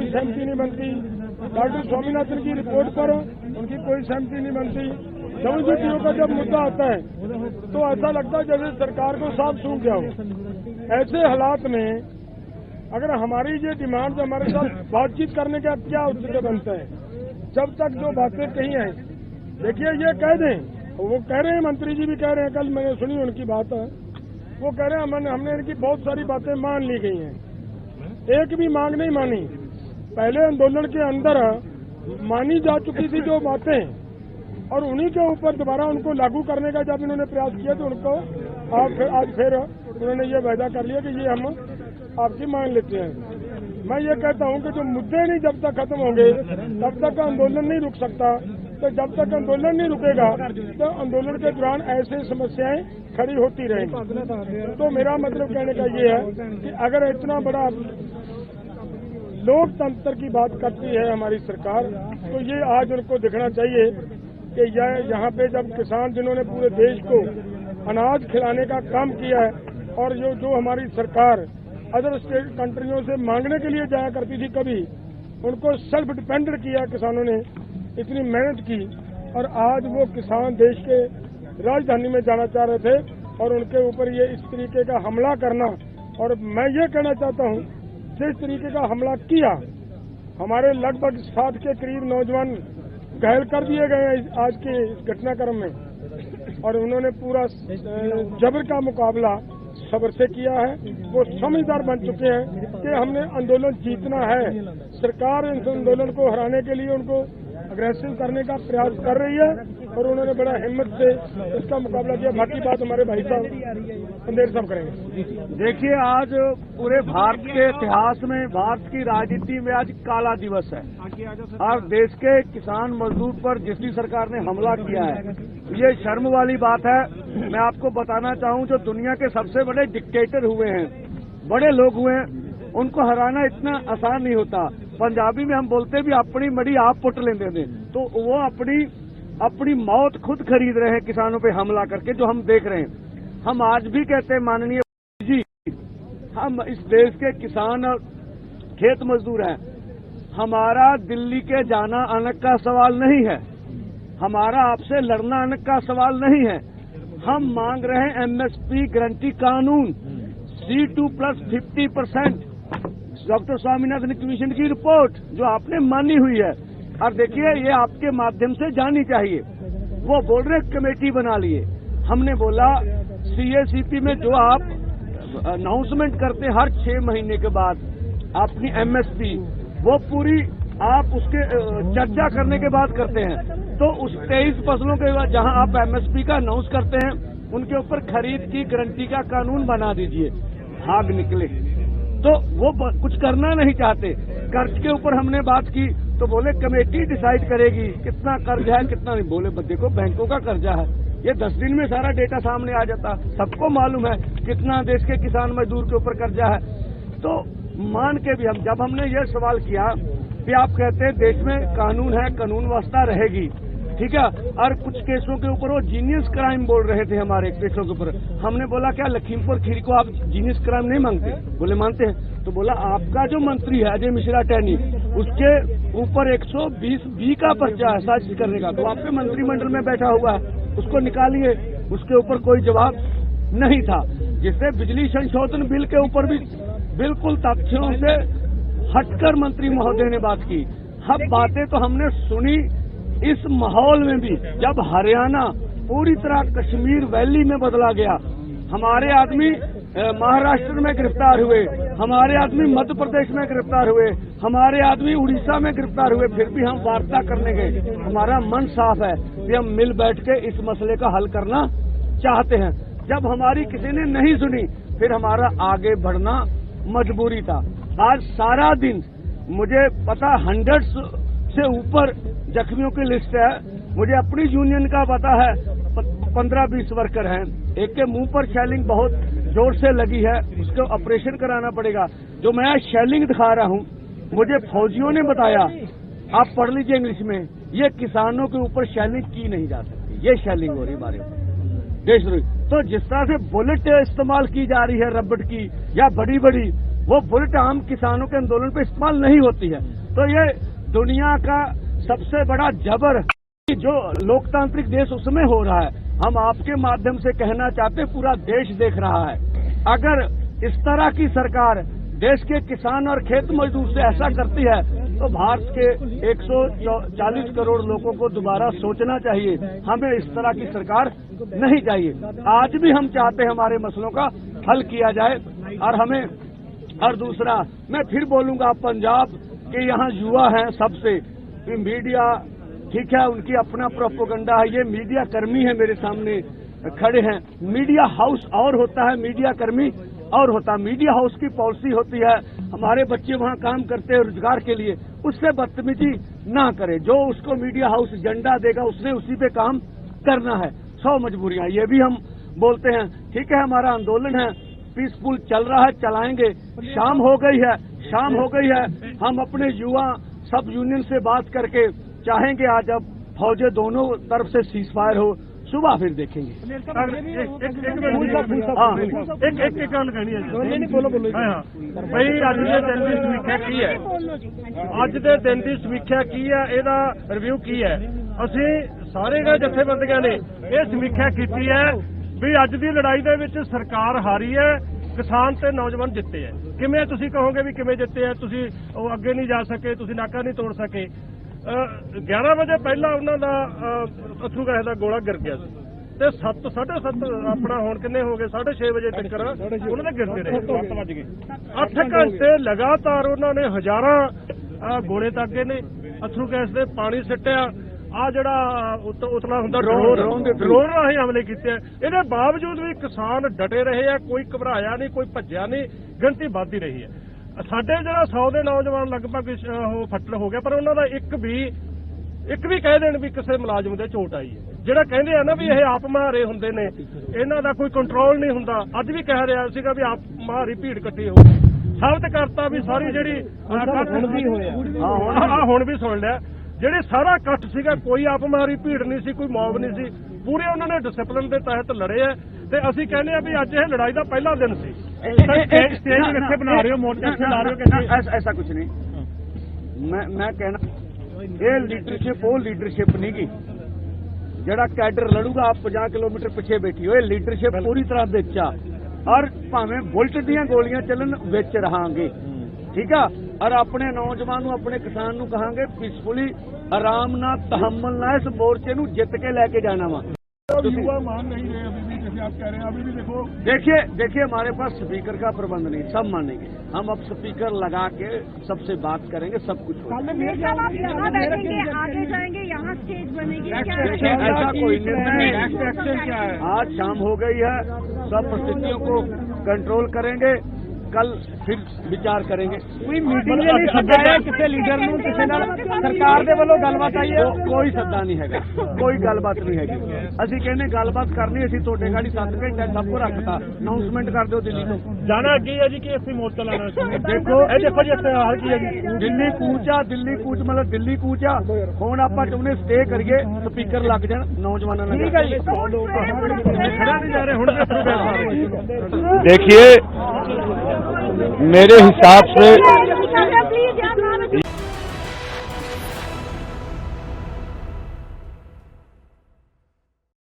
कोई सहमति नहीं बनती, डॉक्टर स्वामीनाथन की रिपोर्ट पर उनकी कोई सहमति नहीं बनती। WTO का जब मुद्दा आता है तो ऐसा लगता है जैसे सरकार को सांप सूंघ गया हो। ऐसे हालात में अगर हमारी ये डिमांड हमारे साथ बातचीत करने का क्या औचित्य बनता है? जब तक जो बातें कही हैं, देखिए ये कह दें, वो कह रहे हैं, मंत्री जी भी कह रहे हैं, कल मैंने सुनी उनकी बात, वो कह रहे हैं हमने इनकी बहुत सारी बातें मान ली गई हैं, एक भी मांग नहीं मानी। पहले आंदोलन के अंदर मानी जा चुकी थी जो बातें, और उन्हीं के ऊपर दोबारा उनको लागू करने का जब इन्होंने प्रयास किया तो उनको आज फिर उन्होंने ये वायदा कर लिया कि ये हम आपकी मान लेते हैं। मैं ये कहता हूं कि जो मुद्दे नहीं जब तक खत्म होंगे तब तक आंदोलन नहीं रुक सकता। तो जब तक आंदोलन नहीं रुकेगा तो आंदोलन के दौरान ऐसे समस्याएं खड़ी होती रहेंगी। तो मेरा मतलब कहने का ये है कि अगर इतना बड़ा लोकतंत्र की बात करती है हमारी सरकार, तो ये आज उनको दिखना चाहिए कि यहाँ पे जब किसान जिन्होंने पूरे देश को अनाज खिलाने का काम किया है, और जो हमारी सरकार अदर स्टेट कंट्रियों से मांगने के लिए जाया करती थी, कभी उनको सेल्फ डिपेंडेंट किया किसानों ने, इतनी मेहनत की, और आज वो किसान देश के राजधानी में जाना चाह रहे थे और उनके ऊपर ये इस तरीके का हमला करना। और मैं ये कहना चाहता हूँ, जिस तरीके का हमला किया, हमारे लगभग 60 के करीब नौजवान घायल कर दिए गए हैं आज के इस घटनाक्रम में, और उन्होंने पूरा जबर का मुकाबला सब्र से किया है। वो समझदार बन चुके हैं कि हमने आंदोलन जीतना है। सरकार इस आंदोलन को हराने के लिए उनको अग्रेसिव करने का प्रयास कर रही है, और उन्होंने बड़ा हिम्मत से इसका मुकाबला किया। बाकी बात हमारे भाई साहब अंधेर साहब करेंगे। देखिए, आज पूरे भारत के इतिहास में, भारत की राजनीति में आज काला दिवस है, और देश के किसान मजदूर पर जिसकी सरकार ने हमला किया है, ये शर्म वाली बात है। मैं आपको बताना चाहूं, जो दुनिया के सबसे बड़े डिक्टेटर हुए हैं, बड़े लोग हुए हैं, उनको हराना इतना आसान नहीं होता। पंजाबी में हम बोलते भी अपनी मड़ी आप पुट लेंदे ने, तो वो अपनी मौत खुद खरीद रहे हैं किसानों पे हमला करके, जो हम देख रहे हैं। हम आज भी कहते हैं माननीय जी, हम इस देश के किसान और खेत मजदूर हैं। हमारा दिल्ली के जाना आनक का सवाल नहीं है, हमारा आपसे लड़ना आनक का सवाल नहीं है। हम मांग रहे हैं MSP गारंटी कानून, C2+ 50%, डॉक्टर स्वामीनाथन कमीशन की रिपोर्ट जो आपने मानी हुई है। और देखिए, ये आपके माध्यम से जानी चाहिए। वो बोल रहे कमेटी बना लिए, हमने बोला CACP में जो आप अनाउंसमेंट करते हर 6 महीने के बाद अपनी MSP, वो पूरी आप उसके चर्चा करने के बाद करते हैं। तो उस 23 फसलों के बाद जहां आप MSP का अनाउंस करते हैं, उनके ऊपर खरीद की गारंटी का कानून बना दीजिए। भाग निकले, तो वो कुछ करना नहीं चाहते। कर्ज के ऊपर हमने बात की तो बोले कमेटी डिसाइड करेगी कितना कर्ज है कितना नहीं। बोले देखो, बैंकों का कर्जा है, ये 10 दिन में सारा डेटा सामने आ जाता, सबको मालूम है कितना देश के किसान मजदूर के ऊपर कर्जा है। तो मान के भी जब हमने ये सवाल किया कि आप कहते हैं देश में कानून है, कानून व्यवस्था रहेगी, ठीक है, और कुछ केसों के ऊपर वो जीनियस क्राइम बोल रहे थे हमारे केसों के ऊपर। हमने बोला क्या लखीमपुर खीरी को आप जीनियस क्राइम नहीं मांगते? बोले मानते हैं। तो बोला आपका जो मंत्री है अजय मिश्रा टैनी, उसके ऊपर 120B का पर्चा है साजिश करने का, तो आपके मंत्रिमंडल में बैठा हुआ है, उसको निकालिए। उसके ऊपर कोई जवाब नहीं था। जिससे बिजली संशोधन बिल के ऊपर भी बिल्कुल तथ्यों से हटकर मंत्री महोदय ने बात की। अब बातें तो हमने सुनी इस माहौल में भी, जब हरियाणा पूरी तरह कश्मीर वैली में बदला गया, हमारे आदमी महाराष्ट्र में गिरफ्तार हुए, हमारे आदमी मध्य प्रदेश में गिरफ्तार हुए, हमारे आदमी उड़ीसा में गिरफ्तार हुए, फिर भी हम वार्ता करने गए। हमारा मन साफ है कि हम मिल बैठ के इस मसले का हल करना चाहते हैं। जब हमारी किसी ने नहीं सुनी, फिर हमारा आगे बढ़ना मजबूरी था। आज सारा दिन मुझे पता 100 से ऊपर जख्मियों की लिस्ट है। मुझे अपनी यूनियन का पता है 15-20 वर्कर हैं। एक के मुंह पर शेलिंग बहुत जोर से लगी है, उसको ऑपरेशन कराना पड़ेगा। जो मैं शेलिंग दिखा रहा हूं, मुझे फौजियों ने बताया, आप पढ़ लीजिए इंग्लिश में, ये किसानों के ऊपर शेलिंग की नहीं जा सकती, ये शेलिंग हो रही हमारे देशद्रोही। तो जिस तरह से बुलेट इस्तेमाल की जा रही है रबड़ की या बड़ी बड़ी, वो बुलेट आम किसानों के आंदोलन पे इस्तेमाल नहीं होती है। तो ये दुनिया का सबसे बड़ा जबर जो लोकतांत्रिक देश उसमें हो रहा है। हम आपके माध्यम से कहना चाहते हैं, पूरा देश देख रहा है, अगर इस तरह की सरकार देश के किसान और खेत मजदूर से ऐसा करती है तो भारत के 140 करोड़ लोगों को दोबारा सोचना चाहिए। हमें इस तरह की सरकार नहीं चाहिए। आज भी हम चाहते हैं हमारे मसलों का हल किया जाए। और दूसरा मैं फिर बोलूंगा, पंजाब के यहाँ युवा हैं सबसे, मीडिया ठीक है, उनकी अपना प्रोपेगेंडा है, ये मीडिया कर्मी है मेरे सामने खड़े हैं। मीडिया हाउस और होता है, मीडिया कर्मी और होता है। मीडिया हाउस की पॉलिसी होती है, हमारे बच्चे वहाँ काम करते हैं रोजगार के लिए, उससे बदतमीजी ना करे। जो उसको मीडिया हाउस एजेंडा देगा उसने उसी पे काम करना है। 100 मजबूरियां, ये भी हम बोलते हैं। ठीक है, हमारा आंदोलन है, पीसफुल चल रहा है, चलाएंगे। शाम हो गई है, हम अपने युवा सब यूनियन से बात करके चाहेंगे आज अब फौजें दोनों तरफ से सीज फायर हो, सुबह फिर देखेंगे। एक गल कहनी है भाई, अज के दिन की समीक्षा की है, अज के दिन की समीक्षा की है, ਇਹਦਾ रिव्यू की है। ਅਸੀਂ ਸਾਰੇ ਜਥੇਬੰਦੀਆਂ ਨੇ ਇਹ ਸਮੀਖਿਆ ਕੀਤੀ ਹੈ ਵੀ ਅੱਜ ਦੀ ਲੜਾਈ ਦੇ ਵਿੱਚ ਸਰਕਾਰ ਹਾਰੀ ਹੈ, ਕਿਸਾਨ ਤੇ ਨੌਜਵਾਨ ਜਿੱਤੇ ਹੈ। ਕਿਵੇਂ ਤੁਸੀਂ ਕਹੋਗੇ ਵੀ ਕਿਵੇਂ ਜਿੱਤੇ ਹੈ? ਤੁਸੀਂ ਉਹ ਅੱਗੇ ਨਹੀਂ ਜਾ ਸਕੇ, ਤੁਸੀਂ ਨਾਕਾ ਨਹੀਂ ਤੋੜ ਸਕੇ। 11 ਵਜੇ ਪਹਿਲਾਂ ਉਹਨਾਂ ਦਾ ਅਥਰੂ ਗੈਸ ਦਾ ਗੋਲਾ ਗਿਰ ਗਿਆ ਸੀ ਤੇ 7:30 ਆਪਣਾ ਹੁਣ ਕਿੰਨੇ ਹੋ ਗਏ 6:30 ਵਜੇ ਤੱਕ ਉਹਨਾਂ ਦੇ ਗਿਰਦੇ ਰਹੇ। 7 ਵਜ ਗਏ। 8 ਘੰਟੇ ਲਗਾਤਾਰ ਉਹਨਾਂ ਨੇ ਹਜ਼ਾਰਾਂ ਗੋਲੇ ਦਾਗੇ ਨੇ, ਅਥਰੂ ਗੈਸ ਦੇ ਪਾਣੀ ਸਿੱਟਿਆ। ਆ ਜਿਹੜਾ ਉਤਲਾ ਹੁੰਦਾ ਡਰੋਨ ਰਾਹੀਂ ਹਮਲੇ ਕੀਤੇ। ਇਹਦੇ ਬਾਵਜੂਦ ਵੀ ਕਿਸਾਨ ਡਟੇ ਰਹੇ ਆ, ਕੋਈ ਘਬਰਾਇਆ ਨਹੀਂ, ਕੋਈ ਭੱਜਿਆ ਨਹੀਂ, ਗਿਣਤੀ ਵੱਧਦੀ ਰਹੀ ਹੈ। ਸਾਡੇ ਜਿਹੜਾ 100 ਦੇ ਨੌਜਵਾਨ ਲਗਭਗ ਉਹ ਫੱਟੜ ਹੋ ਗਿਆ, ਪਰ ਉਹਨਾਂ ਦਾ ਇੱਕ ਵੀ ਕਹਿ ਦੇਣ ਵੀ ਕਿਸੇ ਮੁਲਾਜ਼ਮ ਦੇ ਚੋਟ ਆਈ ਹੈ। ਜਿਹੜਾ ਕਹਿੰਦੇ ਆ ਨਾ ਵੀ ਇਹ ਆਪ ਮਾਰੇ ਹੁੰਦੇ ਨੇ, ਇਹਨਾਂ ਦਾ ਕੋਈ ਕੰਟਰੋਲ ਨਹੀਂ ਹੁੰਦਾ। ਅੱਜ ਵੀ ਕਹਿ ਰਿਹਾ ਸੀਗਾ ਵੀ ਆਪ ਮਾਰੀ ਭੀੜ ਇਕੱਠੀ ਹੋ ਗਈ, ਸਾਬਤ ਕਰਤਾ ਵੀ ਸਾਰੀ ਜਿਹੜੀ ਹੁਣ ਵੀ ਸੁਣ ਲਿਆ, ਜਿਹੜੇ ਸਾਰਾ ਇਕੱਠ ਸੀਗਾ ਕੋਈ ਆਪ ਮਾਰੀ ਭੀੜ ਨਹੀਂ ਸੀ, ਕੋਈ ਮੌਬ ਨਹੀਂ ਸੀ, ਪੂਰੇ ਉਹਨਾਂ ਨੇ ਡਿਸਪਲਿਨ ਦੇ ਤਹਿਤ ਲੜੇ ਆ। ਤੇ ਅਸੀਂ ਕਹਿੰਦੇ ਆ ਵੀ ਅੱਜ ਇਹ ਲੜਾਈ ਦਾ ਪਹਿਲਾ ਦਿਨ ਸੀ। स्टेज रखे बना रहे हो, मोर्चा चला रहे हो, कैसे? ऐसा कुछ नहीं। मैं कहना ये लीडरशिप वो लीडरशिप नहीं की जड़ा कैडर लड़ूगा आप 50 किलोमीटर पिछे बैठी हो। लीडरशिप पूरी तरह बेचा और भावें बुलट दियां गोलियां चलन बेच रहांगे, ठीक है। और अपने नौजवान अपने किसान नूं कहांगे पीसफुली आराम ना तहम्मुल ना इस मोर्चे नूं जित के लेके जाना वा। युवा मान नहीं रहे अभी भी, जैसे आप कह रहे हैं अभी भी देखो। देखिए हमारे पास स्पीकर का प्रबंध नहीं, सब मानेंगे। हम अब स्पीकर लगा के सबसे बात करेंगे, सब कुछ होगा। आगे जाएंगे, यहाँ स्टेज बनेगी, ऐसा कोई निर्णय क्या है? आज शाम हो गई है, सब परिस्थितियों को कंट्रोल करेंगे, कल फिर विचार करेंगे। कोई मीटिंग नहीं सदाया किसी लीडर नूं, किसी नाल सरकार दे वल्लों गलबात आई है? कोई सदा नहीं हैगा, कोई गलबात नहीं हैगी। ਅਸੀਂ ਕਹਿੰਦੇ ਗੱਲਬਾਤ ਕਰਨੀ, ਅਸੀਂ ਤੁਹਾਡੇ ਗਾੜੀ 7 ਘੰਟੇ ਸਭ ਕੁਝ ਰੱਖਤਾ। ਅਨਾਉਂਸਮੈਂਟ ਕਰ ਦਿਓ ਦਿੱਲੀ ਤੋਂ। ਜਾਣਾ ਕੀ ਹੈ ਜੀ ਕਿ ਅਸੀਂ ਮੋਰਚਾ ਲਾਣਾ ਸੀ। ਦੇਖੋ ਜੀ ਇੱਥੇ ਹਾਲ ਕੀ ਹੈ ਜੀ, ਦਿੱਲੀ ਕੂਚ ਮਤਲਬ ਦਿੱਲੀ ਕੂਚ ਆ। ਹੁਣ ਆਪਾਂ ਚਾਹੁੰਦੇ ਸਟੇ ਕਰੀਏ, ਸਪੀਕਰ ਲੱਗ ਜਾਣ ਨੌਜਵਾਨਾਂ ਨਾਲ। ਠੀਕ ਹੈ ਜੀ, ਖੜਾ ਨਹੀਂ ਜਾ ਰਹੇ ਹੁਣ। देखिए मेरे हिसाब से